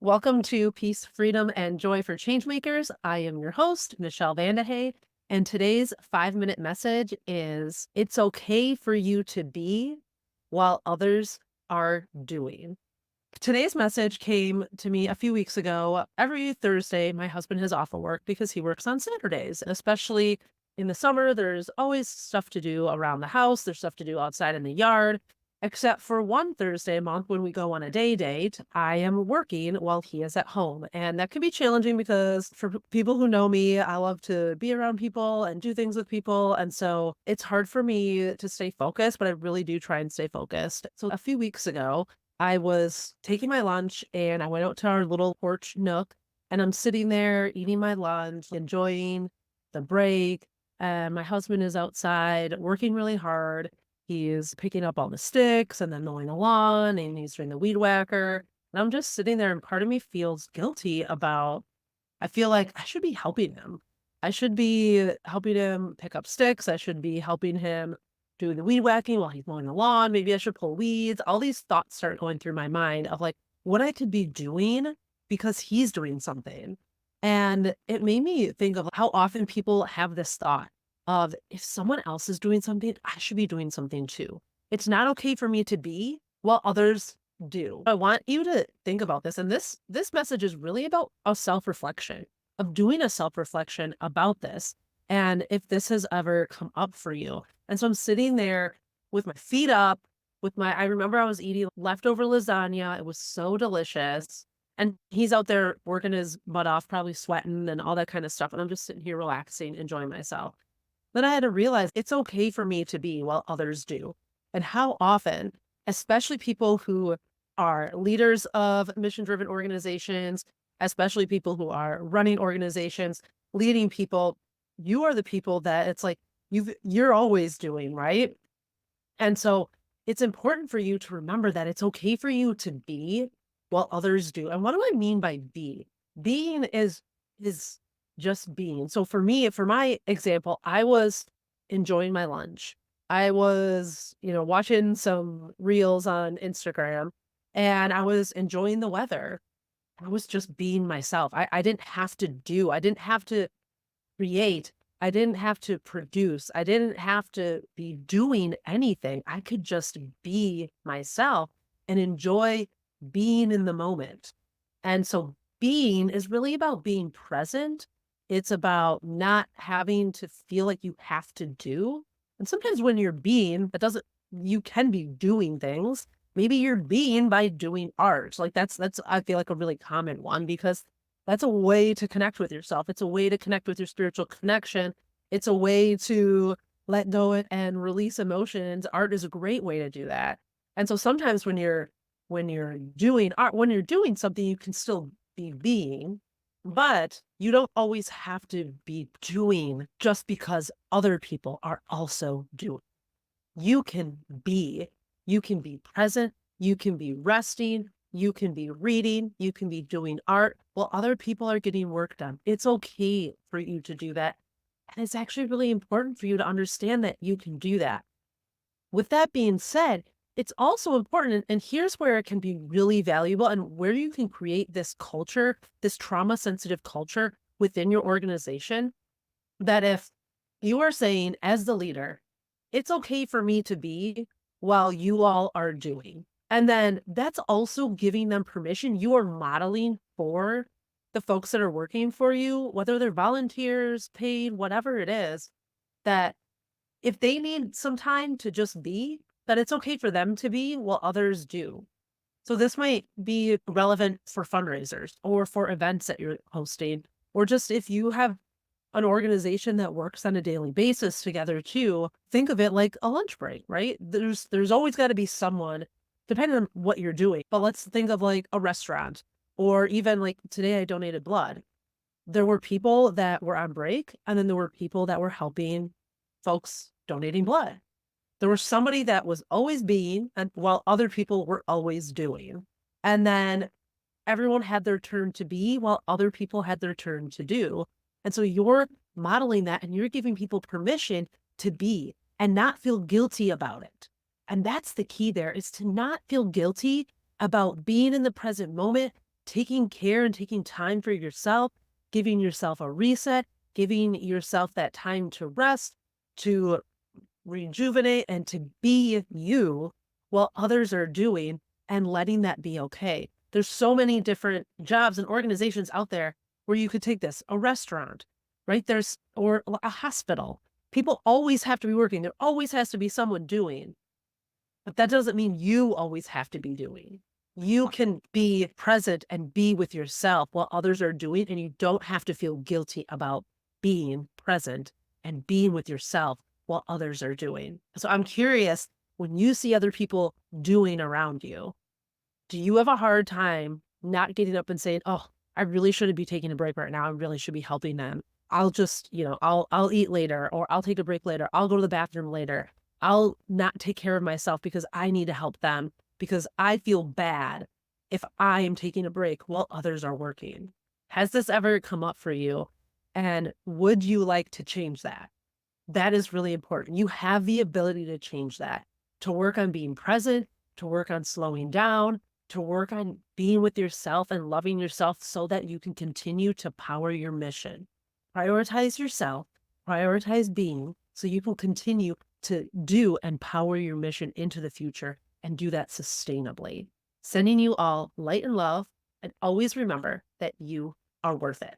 Welcome to Peace, Freedom, and Joy for Changemakers. I am your host, Michelle Vandehay, and today's 5-minute message is it's okay for you to be while others are doing. Today's message came to me a few weeks ago. Every Thursday, my husband is off of work because he works on Saturdays, especially in the summer. There's always stuff to do around the house. There's stuff to do outside in the yard. Except for one Thursday a month when we go on a day date, I am working while he is at home. And that can be challenging because for people who know me, I love to be around people and do things with people. And so it's hard for me to stay focused, but I really do try and stay focused. So a few weeks ago, I was taking my lunch and I went out to our little porch nook and I'm sitting there eating my lunch, enjoying the break. And my husband is outside working really hard. He's picking up all the sticks and then mowing the lawn and he's doing the weed whacker. And I'm just sitting there and part of me feels guilty about, I feel like I should be helping him. I should be helping him pick up sticks. I should be helping him do the weed whacking while he's mowing the lawn. Maybe I should pull weeds. All these thoughts start going through my mind of like what I could be doing because he's doing something. And it made me think of how often people have this thought of if someone else is doing something, I should be doing something too. It's not okay for me to be while others do. I want you to think about this. And this message is really about a self-reflection, of doing a self-reflection about this. And if this has ever come up for you. And so I'm sitting there with my feet up, I remember I was eating leftover lasagna. It was so delicious. And he's out there working his butt off, probably sweating and all that kind of stuff. And I'm just sitting here relaxing, enjoying myself. Then I had to realize it's okay for me to be while others do. And how often, especially people who are leaders of mission-driven organizations, especially people who are running organizations, leading people, you are the people that it's like you're always doing, right? And so it's important for you to remember that it's okay for you to be while others do. And what do I mean by be? Being is just being. So for me, for my example, I was enjoying my lunch. I was, watching some reels on Instagram and I was enjoying the weather. I was just being myself. I didn't have to do, I didn't have to create. I didn't have to produce. I didn't have to be doing anything. I could just be myself and enjoy being in the moment. And so being is really about being present. It's about not having to feel like you have to do. And sometimes when you're being, you can be doing things. Maybe you're being by doing art. Like that's I feel like a really common one because that's a way to connect with yourself. It's a way to connect with your spiritual connection. It's a way to let go and release emotions. Art is a great way to do that. And so sometimes when you're doing art, when you're doing something, you can still be being, but you don't always have to be doing just because other people are also doing. You can be. You can be present. You can be resting. You can be reading. You can be doing art while other people are getting work done. It's okay for you to do that. And it's actually really important for you to understand that you can do that. With that being said, it's also important, and here's where it can be really valuable and where you can create this culture, this trauma sensitive culture within your organization, that if you are saying as the leader, it's okay for me to be while you all are doing. And then that's also giving them permission. You are modeling for the folks that are working for you, whether they're volunteers, paid, whatever it is, that if they need some time to just be, that it's okay for them to be while others do. So this might be relevant for fundraisers or for events that you're hosting, or just if you have an organization that works on a daily basis together too, think of it like a lunch break, right? There's always got to be someone, depending on what you're doing. But let's think of like a restaurant, or even like today I donated blood. There were people that were on break, and then there were people that were helping folks donating blood. There was somebody that was always being, and while other people were always doing. And then everyone had their turn to be while other people had their turn to do. And so you're modeling that and you're giving people permission to be and not feel guilty about it. And that's the key there, is to not feel guilty about being in the present moment, taking care and taking time for yourself, giving yourself a reset, giving yourself that time to rest, to rejuvenate, and to be you while others are doing, and letting that be okay. There's so many different jobs and organizations out there where you could take this, a restaurant, right? Or a hospital. People always have to be working. There always has to be someone doing, but that doesn't mean you always have to be doing. You can be present and be with yourself while others are doing, and you don't have to feel guilty about being present and being with yourself while others are doing. So I'm curious, when you see other people doing around you, do you have a hard time not getting up and saying, "Oh, I really shouldn't be taking a break right now. I really should be helping them. I'll just, I'll eat later, or I'll take a break later. I'll go to the bathroom later. I'll not take care of myself because I need to help them because I feel bad if I am taking a break while others are working." Has this ever come up for you? And would you like to change that? That is really important. You have the ability to change that, to work on being present, to work on slowing down, to work on being with yourself and loving yourself so that you can continue to power your mission. Prioritize yourself, prioritize being so you can continue to do and power your mission into the future and do that sustainably. Sending you all light and love, and always remember that you are worth it.